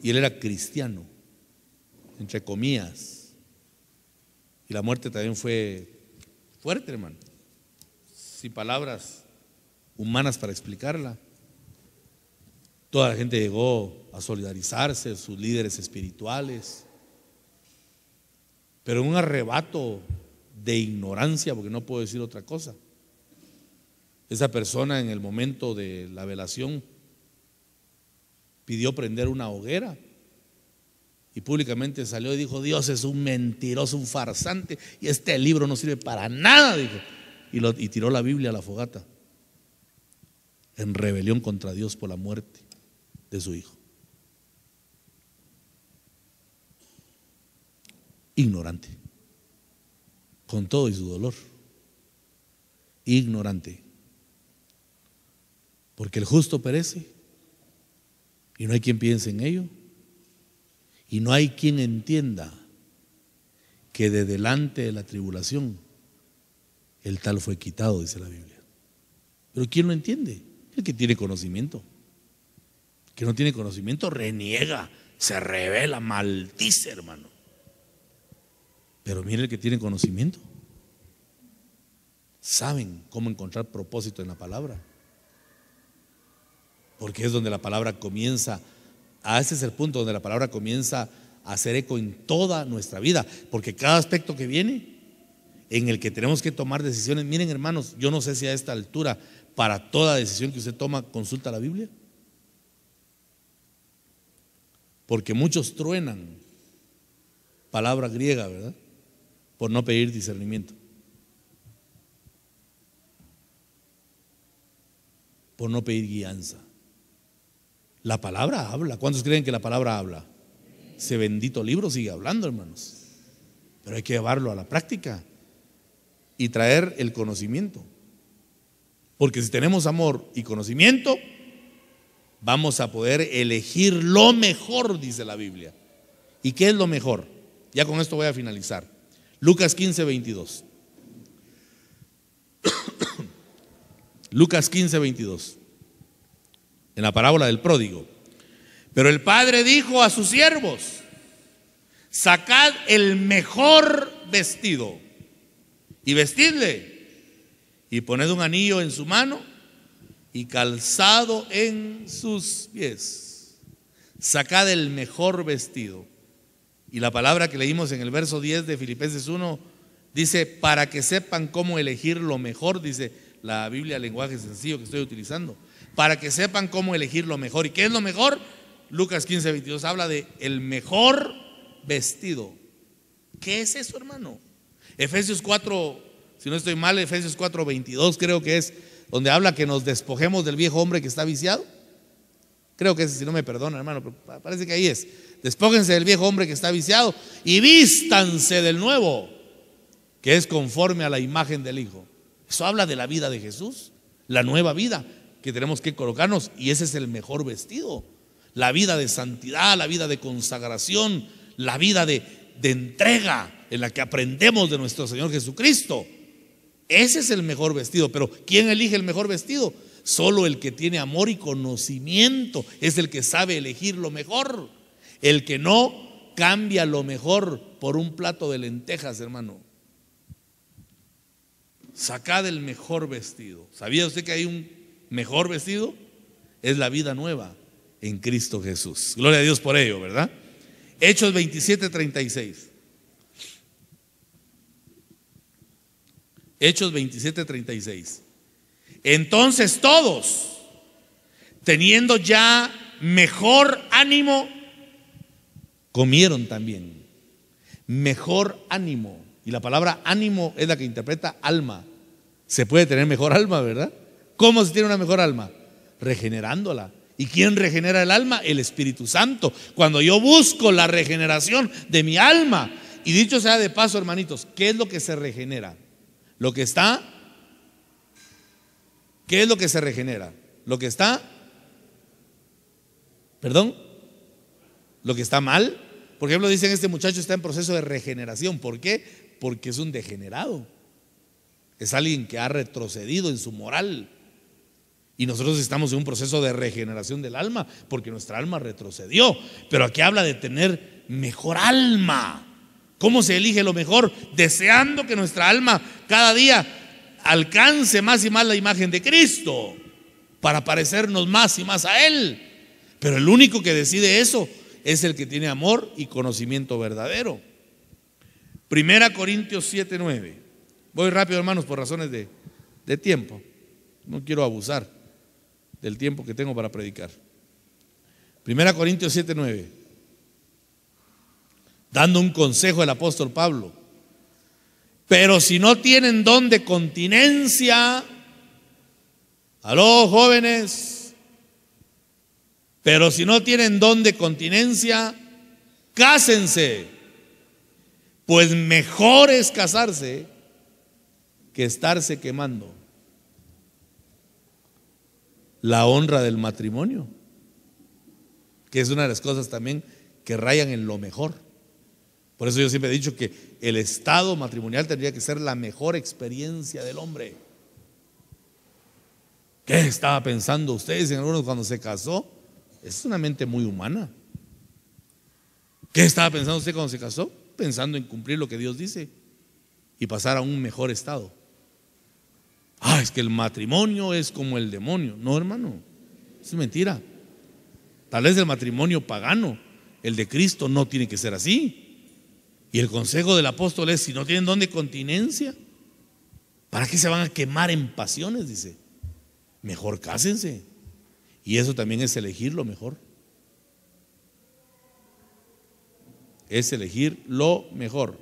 [SPEAKER 1] y él era cristiano, entre comillas, y la muerte también fue fuerte, hermano, sin palabras humanas para explicarla. Toda la gente llegó a solidarizarse, sus líderes espirituales, pero en un arrebato de ignorancia, porque no puedo decir otra cosa, esa persona en el momento de la velación pidió prender una hoguera y públicamente salió y dijo: Dios es un mentiroso, un farsante, y este libro no sirve para nada, dijo, y tiró la Biblia a la fogata en rebelión contra Dios por la muerte de su hijo. Ignorante, con todo y su dolor, ignorante, porque el justo perece y no hay quien piense en ello, y no hay quien entienda que de delante de la tribulación el tal fue quitado, dice la Biblia. Pero ¿quién lo entiende? El que tiene conocimiento. El que no tiene conocimiento reniega, se rebela, maldice, hermano. Pero mire, el que tiene conocimiento, saben cómo encontrar propósito en la palabra, porque es donde la palabra comienza. Ese es el punto donde la palabra comienza a hacer eco en toda nuestra vida, porque cada aspecto que viene en el que tenemos que tomar decisiones. Miren, hermanos, yo no sé si a esta altura para toda decisión que usted toma consulta la Biblia, porque muchos truenan, palabra griega, ¿verdad?, por no pedir discernimiento, por no pedir guianza. La palabra habla. ¿Cuántos creen que la palabra habla? Ese bendito libro sigue hablando, hermanos, pero hay que llevarlo a la práctica y traer el conocimiento, porque si tenemos amor y conocimiento vamos a poder elegir lo mejor, dice la Biblia. ¿Y qué es lo mejor? Ya con esto voy a finalizar. Lucas 15:22. Lucas 15:22, en la parábola del pródigo. Pero el padre dijo a sus siervos: sacad el mejor vestido y vestidle, y poned un anillo en su mano y calzado en sus pies. Sacad el mejor vestido. Y la palabra que leímos en el verso 10 de Filipenses 1 dice: para que sepan cómo elegir lo mejor, dice la Biblia, lenguaje sencillo que estoy utilizando, para que sepan cómo elegir lo mejor. ¿Y qué es lo mejor? Lucas 15:22 habla de el mejor vestido. ¿Qué es eso, hermano? Efesios 4, si no estoy mal, Efesios 4:22 creo que es, donde habla que nos despojemos del viejo hombre que está viciado. Creo que es, si no me perdona, hermano, pero parece que ahí es. Despójense del viejo hombre que está viciado y vístanse del nuevo, que es conforme a la imagen del Hijo. Eso habla de la vida de Jesús, la nueva vida que tenemos que colocarnos, y ese es el mejor vestido. La vida de santidad, la vida de consagración, la vida de entrega en la que aprendemos de nuestro Señor Jesucristo. Ese es el mejor vestido. Pero ¿quién elige el mejor vestido? Solo el que tiene amor y conocimiento es el que sabe elegir lo mejor. El que no cambia lo mejor por un plato de lentejas, hermano. Sacad el mejor vestido. ¿Sabía usted que hay un mejor vestido? Es la vida nueva en Cristo Jesús. Gloria a Dios por ello, ¿verdad? Hechos 27:36. Hechos 27:36. Entonces todos, teniendo ya mejor ánimo, comieron también. Mejor ánimo. Y la palabra ánimo es la que interpreta alma. Se puede tener mejor alma, ¿verdad? ¿Cómo se tiene una mejor alma? Regenerándola. ¿Y quién regenera el alma? El Espíritu Santo. Cuando yo busco la regeneración de mi alma. Y dicho sea de paso, hermanitos, ¿qué es lo que se regenera? Lo que está. ¿Qué es lo que se regenera? Lo que está. ¿Perdón? Lo que está mal. Por ejemplo, dicen este muchacho está en proceso de regeneración. ¿Por qué? Porque es un degenerado. Es alguien que ha retrocedido en su moral. Y nosotros estamos en un proceso de regeneración del alma, porque nuestra alma retrocedió. Pero aquí habla de tener mejor alma. ¿Cómo se elige lo mejor? Deseando que nuestra alma cada día alcance más y más la imagen de Cristo, para parecernos más y más a Él. Pero el único que decide eso es el que tiene amor y conocimiento verdadero. 1 Corintios 7:9. Voy rápido, hermanos, por razones de tiempo. No quiero abusar del tiempo que tengo para predicar. 1 Corintios 7:9. Dando un consejo el apóstol Pablo. Pero si no tienen don de continencia, aló jóvenes, pero si no tienen don de continencia, cásense, pues mejor es casarse que estarse quemando. La honra del matrimonio, que es una de las cosas también que rayan en lo mejor. Por eso yo siempre he dicho que el estado matrimonial tendría que ser la mejor experiencia del hombre. ¿Qué estaba pensando ustedes en algunos cuando se casó? Es una mente muy humana. ¿Qué estaba pensando usted cuando se casó? Pensando en cumplir lo que Dios dice y pasar a un mejor estado. Es que el matrimonio es como el demonio. No, hermano, es mentira. Tal vez el matrimonio pagano, el de Cristo, no tiene que ser así. Y el consejo del apóstol es: si no tienen don de continencia, ¿para qué se van a quemar en pasiones? Dice, mejor cásense. Y eso también es elegir lo mejor. Es elegir lo mejor.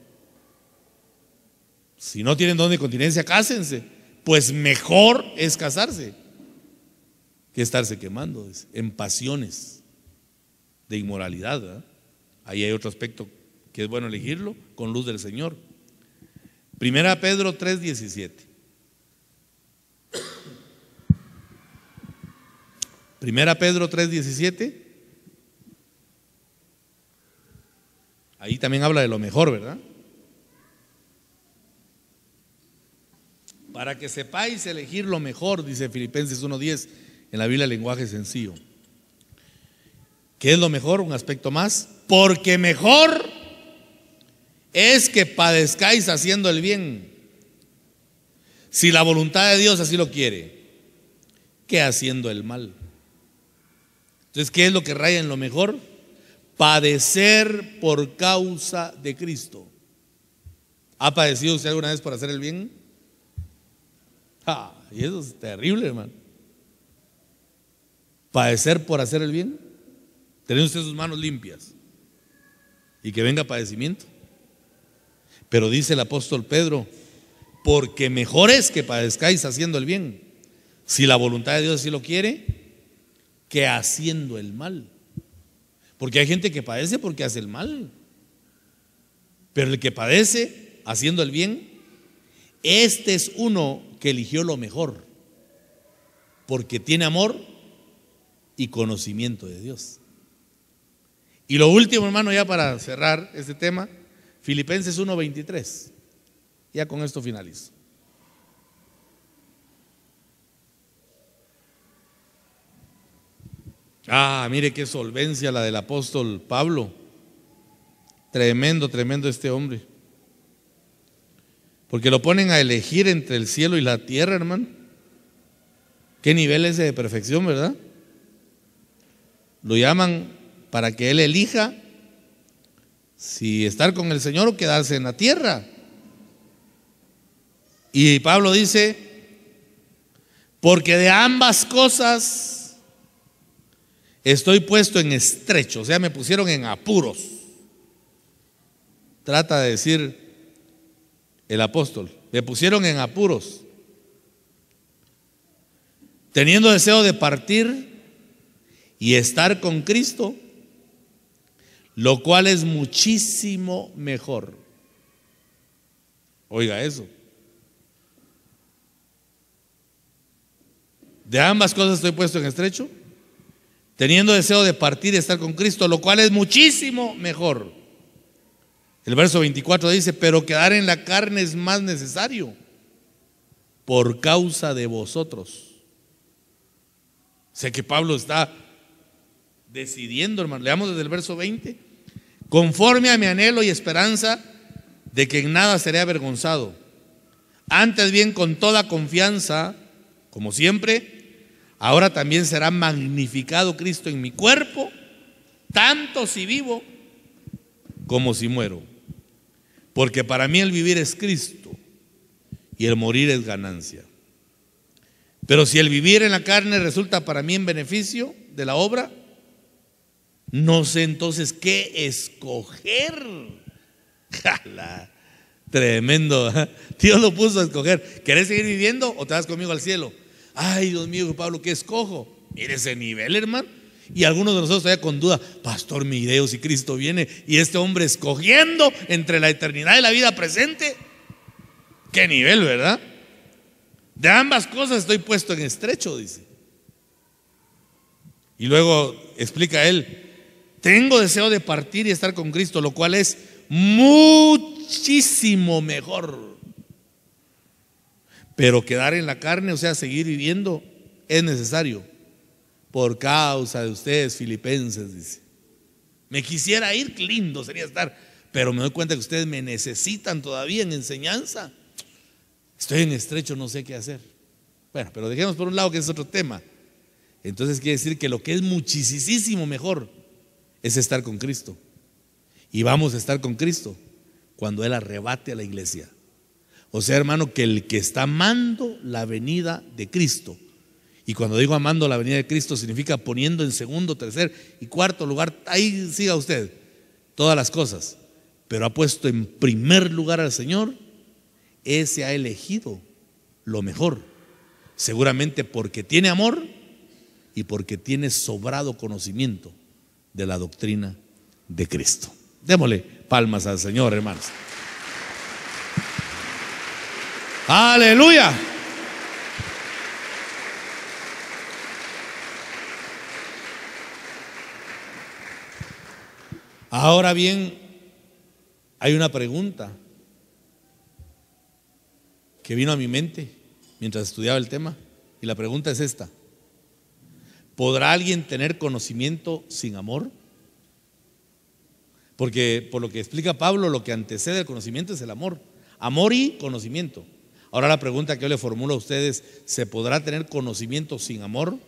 [SPEAKER 1] Si no tienen don de continencia, cásense, pues mejor es casarse que estarse quemando, dice, en pasiones de inmoralidad, ¿verdad? Ahí hay otro aspecto que es bueno elegirlo con luz del Señor. 1 Pedro 3:17. 1 Pedro 3:17. Ahí también habla de lo mejor, ¿verdad? Para que sepáis elegir lo mejor, dice Filipenses 1:10 en la Biblia lenguaje sencillo. ¿Qué es lo mejor? Un aspecto más. Porque mejor es que padezcáis haciendo el bien, si la voluntad de Dios así lo quiere, que haciendo el mal. Entonces, ¿qué es lo que raya en lo mejor? Padecer por causa de Cristo. ¿Ha padecido usted alguna vez por hacer el bien? Y eso es terrible, hermano. Padecer por hacer el bien. Tener usted sus manos limpias y que venga padecimiento. Pero dice el apóstol Pedro: porque mejor es que padezcáis haciendo el bien, si la voluntad de Dios así lo quiere, que haciendo el mal. Porque hay gente que padece porque hace el mal, pero el que padece haciendo el bien, este es uno que eligió lo mejor, porque tiene amor y conocimiento de Dios. Y lo último, hermano, ya para cerrar este tema, Filipenses 1:23. Ya con esto finalizo. Mire qué solvencia la del apóstol Pablo. Tremendo, tremendo este hombre. Porque lo ponen a elegir entre el cielo y la tierra, hermano. Qué nivel ese de perfección, ¿verdad? Lo llaman para que él elija si estar con el Señor o quedarse en la tierra. Y Pablo dice: porque de ambas cosas estoy puesto en estrecho, o sea, me pusieron en apuros. Trata de decir el apóstol. Me pusieron en apuros, teniendo deseo de partir y estar con Cristo, lo cual es muchísimo mejor. Oiga eso. De ambas cosas estoy puesto en estrecho, teniendo deseo de partir y estar con Cristo, lo cual es muchísimo mejor. El verso 24 dice: pero quedar en la carne es más necesario por causa de vosotros. Sé que Pablo está decidiendo, hermano. Leamos desde el verso 20. Conforme a mi anhelo y esperanza de que en nada seré avergonzado, antes bien con toda confianza, como siempre, ahora también será magnificado Cristo en mi cuerpo, tanto si vivo como si muero. Porque para mí el vivir es Cristo y el morir es ganancia. Pero si el vivir en la carne resulta para mí en beneficio de la obra, no sé entonces qué escoger. ¡Jala! Tremendo, ¿eh? Dios lo puso a escoger. ¿Querés seguir viviendo o te vas conmigo al cielo? Ay, Dios mío, Pablo, ¿qué escojo? Mire ese nivel, hermano. Y algunos de nosotros todavía con duda: pastor, mi idea si Cristo viene, y este hombre escogiendo entre la eternidad y la vida presente. Qué nivel, ¿verdad? De ambas cosas estoy puesto en estrecho, dice. Y luego explica él: tengo deseo de partir y estar con Cristo, lo cual es muchísimo mejor. Pero quedar en la carne, o sea, seguir viviendo, es necesario por causa de ustedes, filipenses, dice. Me quisiera ir, lindo sería estar, pero me doy cuenta que ustedes me necesitan todavía en enseñanza. Estoy en estrecho, no sé qué hacer. Bueno, pero dejemos por un lado que es otro tema. Entonces quiere decir que lo que es muchísimo mejor es estar con Cristo. Y vamos a estar con Cristo cuando Él arrebate a la iglesia. O sea, hermano, que el que está amando la venida de Cristo, y cuando digo amando la venida de Cristo significa poniendo en segundo, tercer y cuarto lugar, ahí siga usted todas las cosas, pero ha puesto en primer lugar al Señor, ese ha elegido lo mejor, seguramente porque tiene amor y porque tiene sobrado conocimiento de la doctrina de Cristo. Démosle palmas al Señor, hermanos. Aleluya. Ahora bien, hay una pregunta que vino a mi mente mientras estudiaba el tema, y la pregunta es esta: ¿podrá alguien tener conocimiento sin amor? Porque por lo que explica Pablo, lo que antecede el conocimiento es el amor. Amor y conocimiento. Ahora la pregunta que yo le formulo a ustedes: ¿se podrá tener conocimiento sin amor?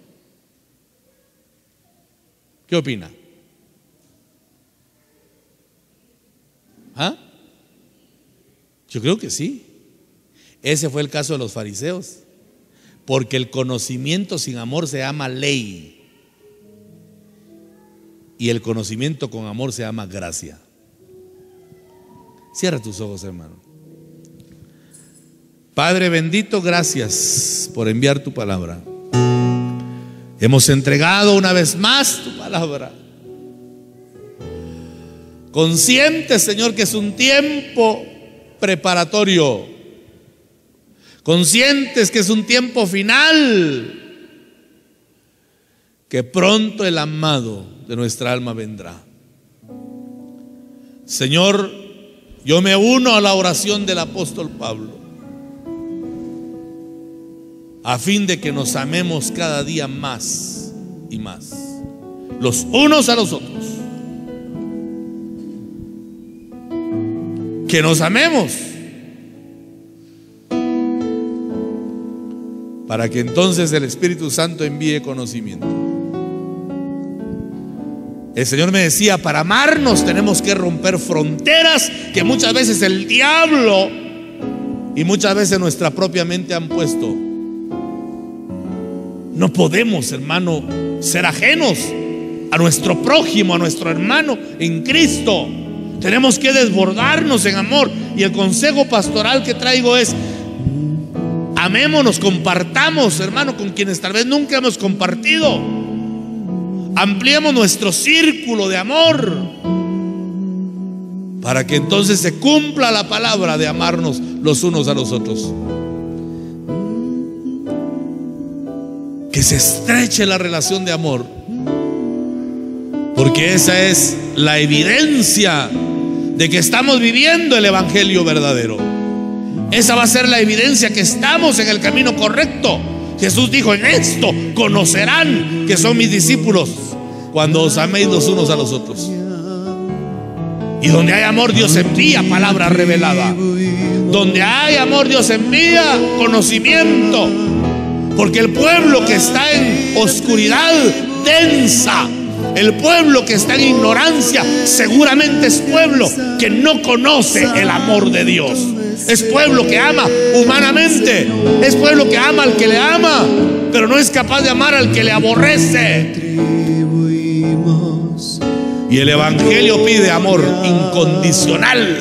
[SPEAKER 1] ¿Qué opina? ¿Ah? Yo creo que sí. Ese fue el caso de los fariseos, porque el conocimiento sin amor se llama ley y el conocimiento con amor se llama gracia. Cierra tus ojos, hermano. Padre bendito, gracias por enviar tu palabra. Hemos entregado una vez más tu palabra, conscientes, Señor, que es un tiempo preparatorio, conscientes que es un tiempo final, que pronto el amado de nuestra alma vendrá. Señor, yo me uno a la oración del apóstol Pablo, a fin de que nos amemos cada día más y más, los unos a los otros. Que nos amemos, para que entonces el Espíritu Santo envíe conocimiento. El Señor me decía: para amarnos tenemos que romper fronteras que muchas veces el diablo y muchas veces nuestra propia mente han puesto. No podemos, hermano, ser ajenos a nuestro prójimo, a nuestro hermano en Cristo. Tenemos que desbordarnos en amor. y el consejo pastoral que traigo es: amémonos, compartamos, hermano, con quienes tal vez nunca hemos compartido. Ampliemos nuestro círculo de amor, para que entonces se cumpla la palabra de amarnos los unos a los otros. Que se estreche la relación de amor, porque esa es la evidencia de que estamos viviendo el evangelio verdadero. Esa va a ser la evidencia que estamos en el camino correcto. Jesús dijo: en esto conocerán que son mis discípulos, cuando os améis los unos a los otros. Y donde hay amor, Dios envía palabra revelada. Donde hay amor, Dios envía conocimiento. Porque el pueblo que está en oscuridad densa, el pueblo que está en ignorancia, seguramente es pueblo que no conoce el amor de Dios. Es pueblo que ama humanamente, es pueblo que ama al que le ama, pero no es capaz de amar al que le aborrece. Y el evangelio pide amor incondicional,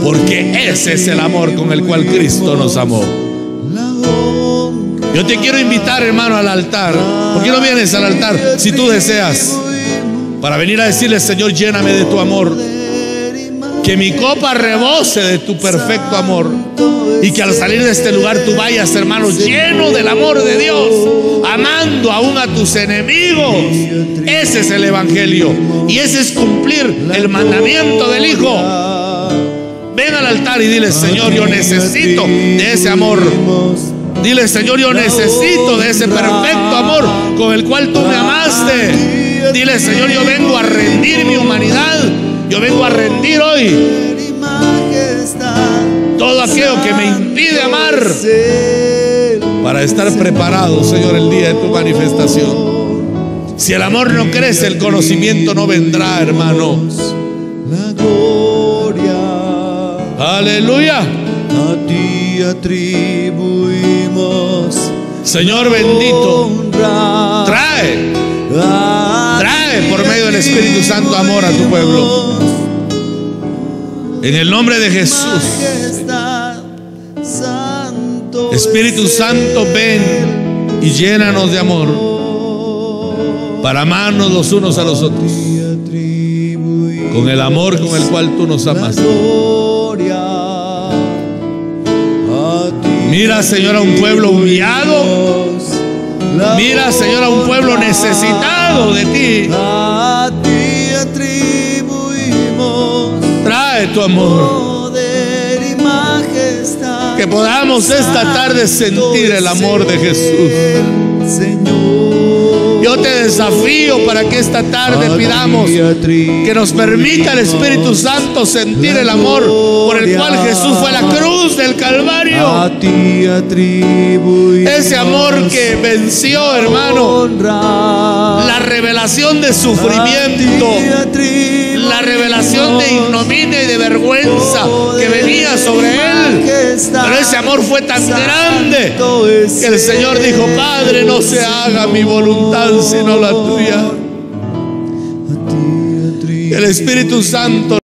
[SPEAKER 1] porque ese es el amor con el cual Cristo nos amó. Yo te quiero invitar, hermano, al altar. ¿Por qué no vienes al altar si tú deseas? Para venir a decirle: Señor, lléname de tu amor. Que mi copa rebose de tu perfecto amor. Y que al salir de este lugar tú vayas, hermano, lleno del amor de Dios, amando aún a tus enemigos. Ese es el evangelio. Y ese es cumplir el mandamiento del Hijo. Ven al altar y dile: Señor, yo necesito de ese amor. Dile: Señor, yo necesito de ese perfecto amor con el cual tú me amaste. Dile: Señor, yo vengo a rendir mi humanidad. Yo vengo a rendir hoy todo aquello que me impide amar, para estar preparado, Señor, el día de tu manifestación. Si el amor no crece, el conocimiento no vendrá, hermano. Aleluya.
[SPEAKER 2] A ti atribuimos,
[SPEAKER 1] Señor bendito, trae por medio del Espíritu Santo amor a tu pueblo. En el nombre de Jesús. Espíritu Santo, ven y llénanos de amor, para amarnos los unos a los otros con el amor con el cual tú nos amaste. Mira, Señor, a un pueblo humillado. Mira, Señor, a un pueblo necesitado de ti.
[SPEAKER 2] A ti atribuimos
[SPEAKER 1] Trae tu amor.
[SPEAKER 2] poder y majestad.
[SPEAKER 1] Que podamos esta tarde sentir el amor de Jesús.
[SPEAKER 2] Señor,
[SPEAKER 1] Yo te desafío para que esta tarde pidamos que nos permita el Espíritu Santo sentir el amor por el cual Jesús fue a la cruz del Calvario.
[SPEAKER 2] a ti atribuimos
[SPEAKER 1] Ese amor que venció, hermano,
[SPEAKER 2] honra.
[SPEAKER 1] la revelación de sufrimiento, la revelación de ignominia y de vergüenza que venía sobre él. Pero ese amor fue tan grande que el Señor dijo: Padre, no se haga mi voluntad sino la tuya. El Espíritu Santo